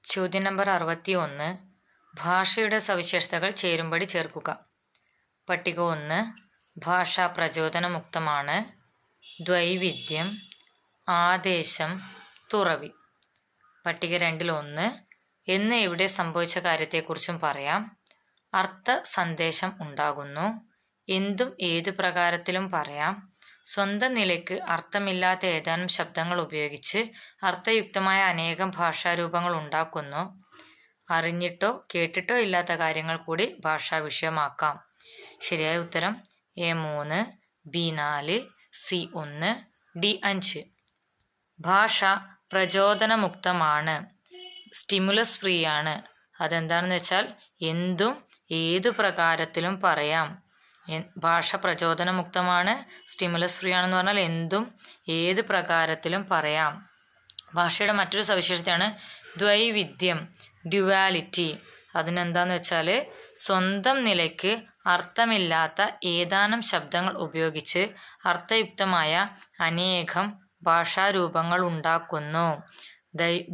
ചോദ്യം നമ്പർ 61. ഭാഷയുടെ സവിശേഷതകൾ ചേരുംപടി ചേർക്കുക. പട്ടിക 1. ഭാഷ പ്രചോദനമുക്തമാണ്. ദ്വൈവിധ്യം, ആദേശം, തുറവി. പട്ടിക 2 1. എന്ന് എവിടെ സംഭവിച്ച കാര്യത്തെക്കുറിച്ചും പറയാം. അർത്ഥ സന്ദേശം ഉണ്ടാകുന്നു. എന്തും ഏതു പ്രകാരത്തിലും പറയാം. സ്വന്തം നിലയ്ക്ക് അർത്ഥമില്ലാത്ത ഏതാനും ശബ്ദങ്ങൾ ഉപയോഗിച്ച് അർത്ഥയുക്തമായ അനേകം ഭാഷാരൂപങ്ങൾ ഉണ്ടാക്കുന്നു. അറിഞ്ഞിട്ടോ കേട്ടിട്ടോ ഇല്ലാത്ത കാര്യങ്ങൾ കൂടി ഭാഷാ വിഷയമാക്കാം. ശരിയായ ഉത്തരം A 3, B 4, C 1, D 5. ഭാഷ പ്രചോദനമുക്തമാണ്. സ്റ്റിമുലസ് ഫ്രീ ആണ്. അതെന്താണെന്ന് വെച്ചാൽ എന്തും ഏതു പ്രകാരത്തിലും പറയാം. ഭാഷ പ്രചോദനമുക്തമാണ്, സ്റ്റിമുലസ് ഫ്രീ ആണെന്ന് പറഞ്ഞാൽ എന്തും ഏത് പ്രകാരത്തിലും പറയാം. ഭാഷയുടെ മറ്റൊരു സവിശേഷതയാണ് ദ്വൈവിധ്യം, ഡ്യുവാലിറ്റി. അതിനെന്താന്ന് വെച്ചാൽ സ്വന്തം നിലയ്ക്ക് അർത്ഥമില്ലാത്ത ഏതാനും ശബ്ദങ്ങൾ ഉപയോഗിച്ച് അർത്ഥയുക്തമായ അനേകം ഭാഷാരൂപങ്ങൾ ഉണ്ടാക്കുന്നു.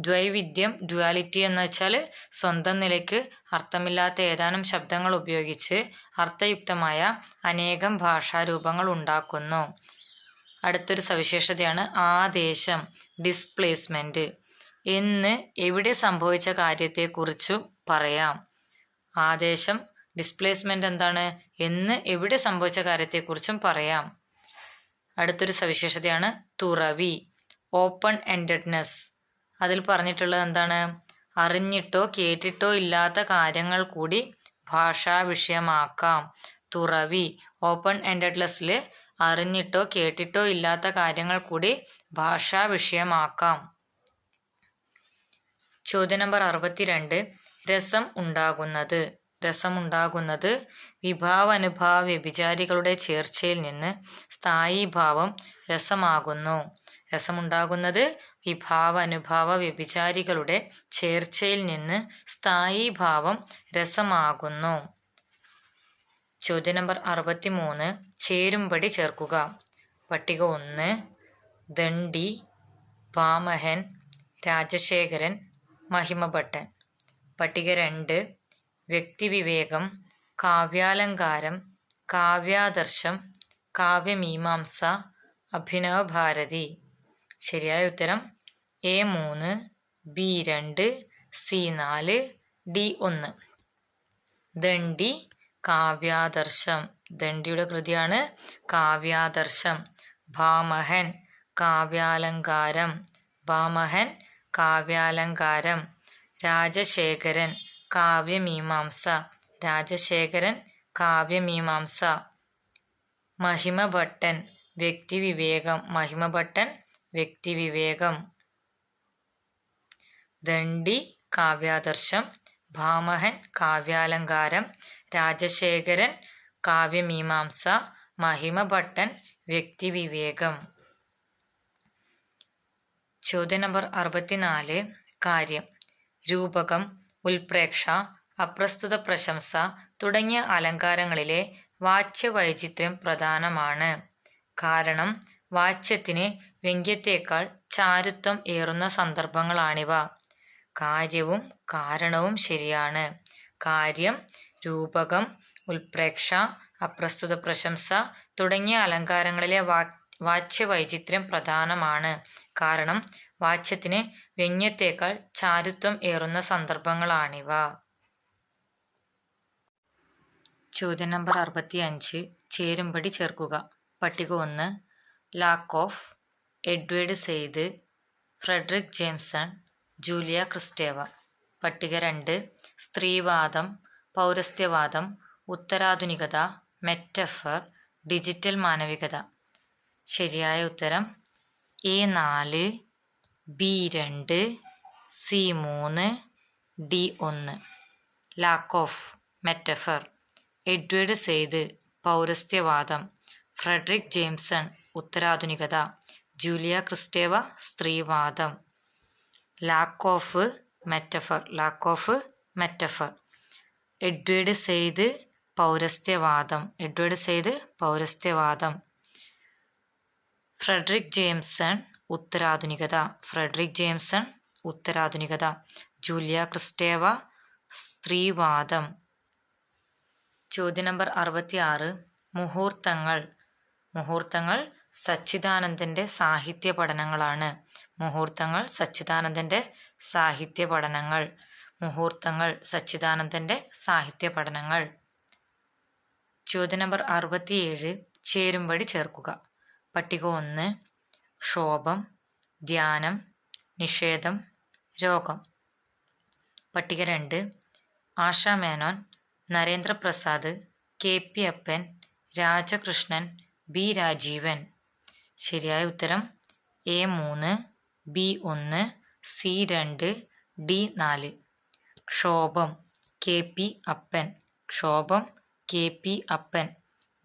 ദ്വൈവിധ്യം, ഡ്യുവാലിറ്റി എന്ന് വെച്ചാൽ സ്വന്തം നിലയ്ക്ക് അർത്ഥമില്ലാത്ത ഏതാനും ശബ്ദങ്ങൾ ഉപയോഗിച്ച് അർത്ഥയുക്തമായ അനേകം ഭാഷാരൂപങ്ങൾ ഉണ്ടാക്കുന്നു. അടുത്തൊരു സവിശേഷതയാണ് ആദേശം, ഡിസ്പ്ലേസ്മെന്റ്. എന്ന് എവിടെ സംഭവിച്ച കാര്യത്തെക്കുറിച്ചു പറയാം. ആദേശം, ഡിസ്പ്ലേസ്മെന്റ് എന്താണ്? എന്ന് എവിടെ സംഭവിച്ച കാര്യത്തെക്കുറിച്ചും പറയാം. അടുത്തൊരു സവിശേഷതയാണ് തുറവി, ഓപ്പൺ എൻഡഡ്നെസ്. അതിൽ പറഞ്ഞിട്ടുള്ളത് എന്താണ്? അറിഞ്ഞിട്ടോ കേട്ടിട്ടോ ഇല്ലാത്ത കാര്യങ്ങൾ കൂടി ഭാഷാ വിഷയമാക്കാം. തുറവി, ഓപ്പൺ എൻഡഡ്നെസ്സിൽ അറിഞ്ഞിട്ടോ കേട്ടിട്ടോ ഇല്ലാത്ത കാര്യങ്ങൾ കൂടി ഭാഷാ വിഷയമാക്കാം. ചോദ്യം നമ്പർ 62. രസം ഉണ്ടാകുന്നത്. രസമുണ്ടാകുന്നത് വിഭാവാനുഭാവ വ്യഭിചാരികളുടെ ചേർച്ചയിൽ നിന്ന് സ്ഥായീഭാവം രസമാകുന്നു. രസമുണ്ടാകുന്നത് വിഭാവാനുഭാവ വ്യഭിചാരികളുടെ ചേർച്ചയിൽ നിന്ന് സ്ഥായീഭാവം രസമാകുന്നു. ചോദ്യം നമ്പർ 63. ചേരുംപടി ചേർക്കുക. പട്ടിക 1. ദണ്ഡി, ഭാമഹൻ, രാജശേഖരൻ, മഹിമഭട്ടൻ. പട്ടിക 2. വ്യക്തിവിവേകം, കാവ്യാലങ്കാരം, കാവ്യാദർശം, കാവ്യമീമാംസ, അഭിനവഭാരതി. ശരിയായ ഉത്തരം A 3, B 2, C 4, D 1. Dandi, കാവ്യാദർശം. ദണ്ഡിയുടെ കൃതിയാണ് കാവ്യാദർശം. ഭാമഹൻ, കാവ്യാലങ്കാരം. ഭാമഹൻ, കാവ്യാലങ്കാരം. രാജശേഖരൻ, കാവ്യമീമാംസ. രാജശേഖരൻ, കാവ്യമീമാംസ. മഹിമഭട്ടൻ, വ്യക്തിവിവേകം. മഹിമഭട്ടൻ, വ്യക്തിവിവേകം. ദണ്ഡി കാവ്യാദർശം, ഭാമഹൻ കാവ്യാലങ്കാരം, രാജശേഖരൻ കാവ്യമീമാംസ, മഹിമഭട്ടൻ വ്യക്തിവിവേകം. ചോദ്യം നമ്പർ 64. കാര്യം. രൂപകം, ഉൽപ്രേക്ഷ, അപ്രസ്തുത പ്രശംസ തുടങ്ങിയ അലങ്കാരങ്ങളിലെ വാച്യവൈചിത്ര്യം പ്രധാനമാണ്. കാരണം വാച്യത്തിന് വ്യംഗ്യത്തേക്കാൾ ചാരുത്വം ഏറുന്ന സന്ദർഭങ്ങളാണിവ. കാര്യവും കാരണവും ശരിയാണ്. കാര്യം, രൂപകം, ഉൽപ്രേക്ഷ, അപ്രസ്തുത പ്രശംസ തുടങ്ങിയ അലങ്കാരങ്ങളിലെ വാച്യവൈചിത്ര്യം പ്രധാനമാണ്. കാരണം വാച്യത്തിന് വ്യംഗ്യത്തേക്കാൾ ചാരുത്വം ഏറുന്ന സന്ദർഭങ്ങളാണിവ. ചോദ്യം നമ്പർ 65. ചേരുംപടി ചേർക്കുക. പട്ടിക 1. ലാക്കോഫ്, എഡ്വേർഡ് സെയ്ദ്, ഫ്രെഡറിക് ജേംസൺ, ജൂലിയ ക്രിസ്റ്റേവ. പട്ടിക 2. സ്ത്രീവാദം, പൗരസ്ത്യവാദം, ഉത്തരാധുനികത, മെറ്റഫർ, ഡിജിറ്റൽ മാനവികത. ശരിയായ ഉത്തരം A 4, B 2, C 3, D 1. Lakoff, metaphor. Edward Said, പൗരസ്ത്യവാദം. ഫ്രെഡറിക് ജേംസൺ, ഉത്തരാധുനികത. ജൂലിയ ക്രിസ്റ്റേവ, സ്ത്രീവാദം. Lakoff, metaphor. Lakoff, metaphor. Edward Said, പൗരസ്ത്യവാദം. എഡ്വേർഡ് സെയ്ദ്, പൗരസ്ത്യവാദം. ഫ്രെഡറിക് ജേംസൺ, ഉത്തരാധുനികത. ഫ്രെഡറിക് ജേംസൺ, ഉത്തരാധുനികത. ജൂലിയ ക്രിസ്റ്റേവ സ്ത്രീവാദം. ചോദ്യം നമ്പർ 66. മുഹൂർത്തങ്ങൾ. മുഹൂർത്തങ്ങൾ സച്ചിദാനന്ദന്റെ സാഹിത്യ പഠനങ്ങളാണ്. മുഹൂർത്തങ്ങൾ സച്ചിദാനന്ദന്റെ സാഹിത്യ പഠനങ്ങൾ. മുഹൂർത്തങ്ങൾ സച്ചിദാനന്ദന്റെ സാഹിത്യ പഠനങ്ങൾ. ചോദ്യം നമ്പർ 67. ചേരുംപടി ചേർക്കുക. പട്ടിക 1 ക്ഷോഭം, ധ്യാനം, നിഷേധം, രോഗം. പട്ടിക 2 ആശാ മേനോൻ, നരേന്ദ്രപ്രസാദ്, KP അപ്പൻ, രാജകൃഷ്ണൻ, B രാജീവൻ. ശരിയായ ഉത്തരം A3, B1, C2, D4. ക്ഷോഭം KP അപ്പൻ. ക്ഷോഭം KP അപ്പൻ.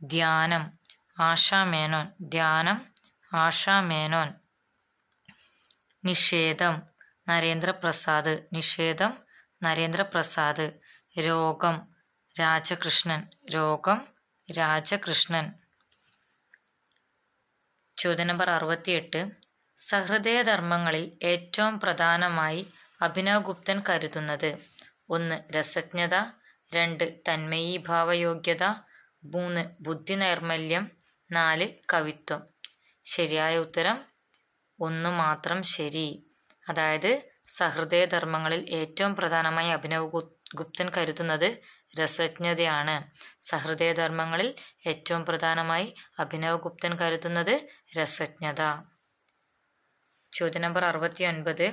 ധ്യാനം ആശാ മേനോൻ. ധ്യാനം ആശാ മേനോൻ. നിഷേധം നരേന്ദ്രപ്രസാദ്. നിഷേധം നരേന്ദ്രപ്രസാദ്. രോഗം രാജകൃഷ്ണൻ. രോഗം രാജകൃഷ്ണൻ. ചോദ്യം നമ്പർ 68. സഹൃദയധർമ്മങ്ങളിൽ ഏറ്റവും പ്രധാനമായി അഭിനവഗുപ്തൻ കരുതുന്നത്: 1 രസജ്ഞത, 2 തന്മയീഭാവയോഗ്യത, 3 ബുദ്ധിനൈർമല്യം, 4 കവിത്വം. ശരിയായ ഉത്തരം 1 മാത്രം ശരി. അതായത് സഹൃദയധർമ്മങ്ങളിൽ ഏറ്റവും പ്രധാനമായി അഭിനവഗുപ്തൻ കരുതുന്നത് രസജ്ഞതയാണ്. സഹൃദയധർമ്മങ്ങളിൽ ഏറ്റവും പ്രധാനമായി അഭിനവഗുപ്തൻ കരുതുന്നത് രസജ്ഞത. ചോദ്യം നമ്പർ 69.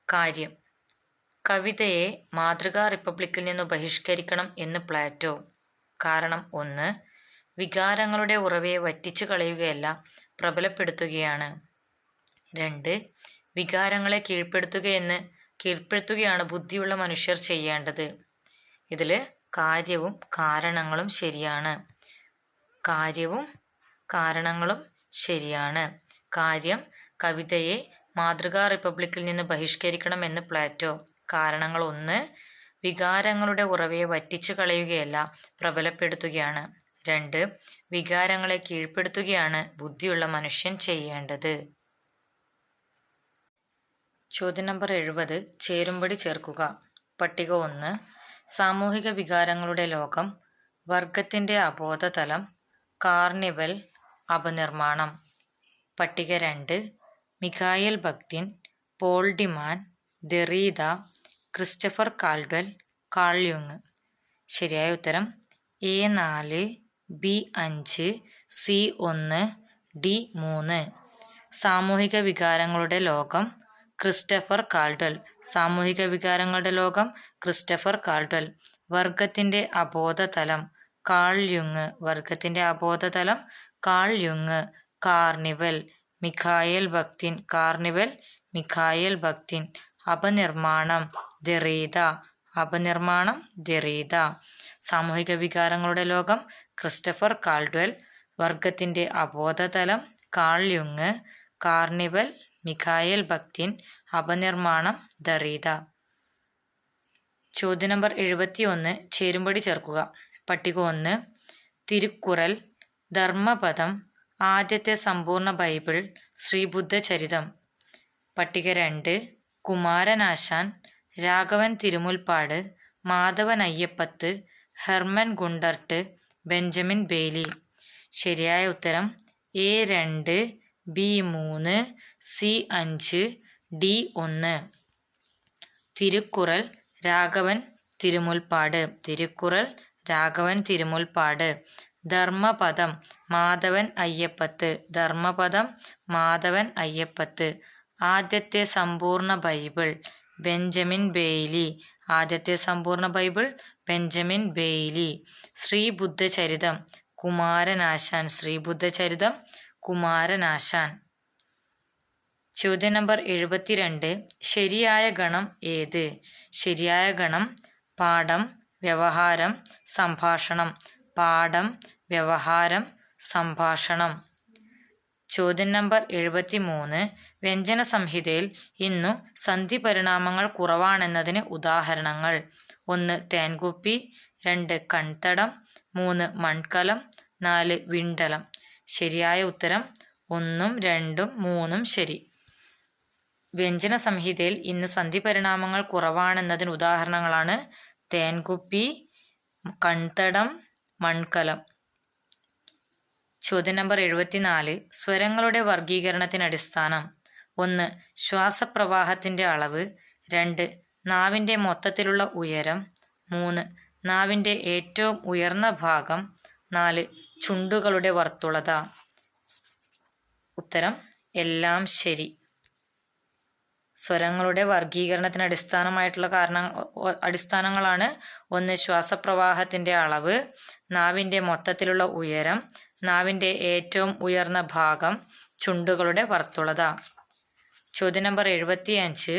കാര്യം. കവിതയെ മാതൃകാ റിപ്പബ്ലിക്കിൽ നിന്ന് ബഹിഷ്കരിക്കണം എന്ന് പ്ലാറ്റോ. കാരണം 1 വികാരങ്ങളുടെ ഉറവയെ വറ്റിച്ചു കളയുകയല്ല, പ്രബലപ്പെടുത്തുകയാണ്. 2 വികാരങ്ങളെ കീഴ്പ്പെടുത്തുകയാണ് ബുദ്ധിയുള്ള മനുഷ്യർ ചെയ്യേണ്ടത്. ഇതിൽ കാര്യവും കാരണങ്ങളും ശരിയാണ്. കാര്യവും കാരണങ്ങളും ശരിയാണ്. കാര്യം കവിതയെ മാതൃകാ റിപ്പബ്ലിക്കിൽ നിന്ന് ബഹിഷ്കരിക്കണം എന്ന് പ്ലാറ്റോ. കാരണങ്ങൾ 1 വികാരങ്ങളുടെ ഉറവയെ വറ്റിച്ചു കളയുകയല്ല, പ്രബലപ്പെടുത്തുകയാണ്. 2 വികാരങ്ങളെ കീഴ്പ്പെടുത്തുകയാണ് ബുദ്ധിയുള്ള മനുഷ്യൻ ചെയ്യേണ്ടത്. ചോദ്യം നമ്പർ 70. ചേരുംപടി ചേർക്കുക. പട്ടിക 1 സാമൂഹിക വികാരങ്ങളുടെ ലോകം, വർഗത്തിന്റെ അബോധതലം, കാർണിവൽ, അപനിർമ്മാണം. പട്ടിക 2 Mikhail Bakhtin, Paul de Man, Derrida, Christopher Caudwell, Carl യുങ്. ശരിയായ ഉത്തരം A4, B5, C1, D3. സാമൂഹിക വികാരങ്ങളുടെ ലോകം ക്രിസ്റ്റഫർ കാൾഡ്വെൽ. സാമൂഹിക വികാരങ്ങളുടെ ലോകം ക്രിസ്റ്റഫർ കാൾഡ്വെൽ. വർഗത്തിന്റെ അബോധതലം കാൾ യുങ്. വർഗത്തിന്റെ അബോധതലം കാൾ യുങ്. Carnival Mikhail Bakhtin. Carnival Mikhail Bakhtin. അപനിർമ്മാണം ദെറീദ. അപനിർമ്മാണം ദെറീദ. സാമൂഹിക വികാരങ്ങളുടെ ലോകം ക്രിസ്റ്റഫർ കാൾഡ്വെൽ. വർഗത്തിന്റെ അബോധതലം കാൾ യുങ്. Carnival Mikhail Bakhtin. അപനിർമ്മാണം ദെറീദ. ചോദ്യം നമ്പർ 71. ചേരുംപടി ചേർക്കുക. പട്ടിക 1 തിരുക്കുറൽ, ധർമ്മപദം, ആദ്യത്തെ സമ്പൂർണ്ണ ബൈബിൾ, ശ്രീബുദ്ധചരിതം. പട്ടിക 2 Kumaranasan, Raghavan Thirumulpad, Madhavan Ayyappath, Hermann Gundert, Benjamin Bailey. ശരിയായ ഉത്തരം A2, B3, C5, D1. Thirukkural Raghavan Thirumulpad. Thirukkural Raghavan Thirumulpad. ധർമ്മപദം Madhavan Ayyappath. ധർമ്മപദം Madhavan Ayyappath. ആദ്യത്തെ സമ്പൂർണ്ണ ബൈബിൾ ബെഞ്ചമിൻ ബെയ്ലി. ആദ്യത്തെ സമ്പൂർണ്ണ ബൈബിൾ ബെഞ്ചമിൻ ബെയ്ലി. ശ്രീബുദ്ധചരിതം കുമാരനാശാൻ. ശ്രീബുദ്ധചരിതം കുമാരനാശാൻ. ചോദ്യം നമ്പർ 72. ശരിയായ ഗണം ഏത്? ശരിയായ ഗണം പാഠം, വ്യവഹാരം, സംഭാഷണം. പാഠം, വ്യവഹാരം, സംഭാഷണം. ചോദ്യം നമ്പർ 73. വ്യഞ്ജന സംഹിതയിൽ ഇന്നു സന്ധി പരിണാമങ്ങൾ കുറവാണെന്നതിന് ഉദാഹരണങ്ങൾ: 1 തേൻകുപ്പി, 2 കൺതടം, 3 മൺകലം, 4 വിണ്ടലം. ശരിയായ ഉത്തരം 1, 2, 3 ശരി. വ്യഞ്ജന സംഹിതയിൽ ഇന്ന് സന്ധി പരിണാമങ്ങൾ കുറവാണെന്നതിന് ഉദാഹരണങ്ങളാണ് തേൻകുപ്പി, കൺതടം, മൺകലം. ചോദ്യം നമ്പർ 74. സ്വരങ്ങളുടെ വർഗീകരണത്തിന് അടിസ്ഥാനം: 1. ശ്വാസപ്രവാഹത്തിന്റെ അളവ്. 2. നാവിന്റെ മൊത്തത്തിലുള്ള ഉയരം. 3. നാവിന്റെ ഏറ്റവും ഉയർന്ന ഭാഗം. 4. ചുണ്ടുകളുടെ വർത്തുളത. ഉത്തരം എല്ലാം ശരി. സ്വരങ്ങളുടെ വർഗീകരണത്തിന് അടിസ്ഥാനമായിട്ടുള്ള അടിസ്ഥാനങ്ങളാണ്: 1. ശ്വാസപ്രവാഹത്തിന്റെ അളവ്. നാവിന്റെ മൊത്തത്തിലുള്ള ഉയരം. നാവിന്റെ ഏറ്റവും ഉയർന്ന ഭാഗം. ചുണ്ടുകളുടെ വർത്തുളത. ചോദ്യം നമ്പർ 75.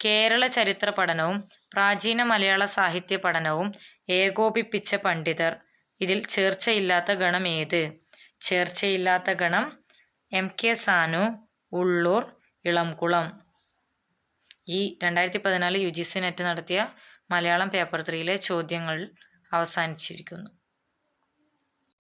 കേരള ചരിത്ര പഠനവും പ്രാചീന മലയാള സാഹിത്യ പഠനവും ഏകോപിപ്പിച്ച പണ്ഡിതർ. ഇതിൽ ചേർച്ചയില്ലാത്ത ഗണം ഏത്? ചേർച്ചയില്ലാത്ത ഗണം MK സാനു, ഉള്ളൂർ, ഇളംകുളം. ഈ 2014 UGC നെറ്റ് നടത്തിയ മലയാളം പേപ്പർ 3 ചോദ്യങ്ങൾ അവസാനിച്ചിരിക്കുന്നു.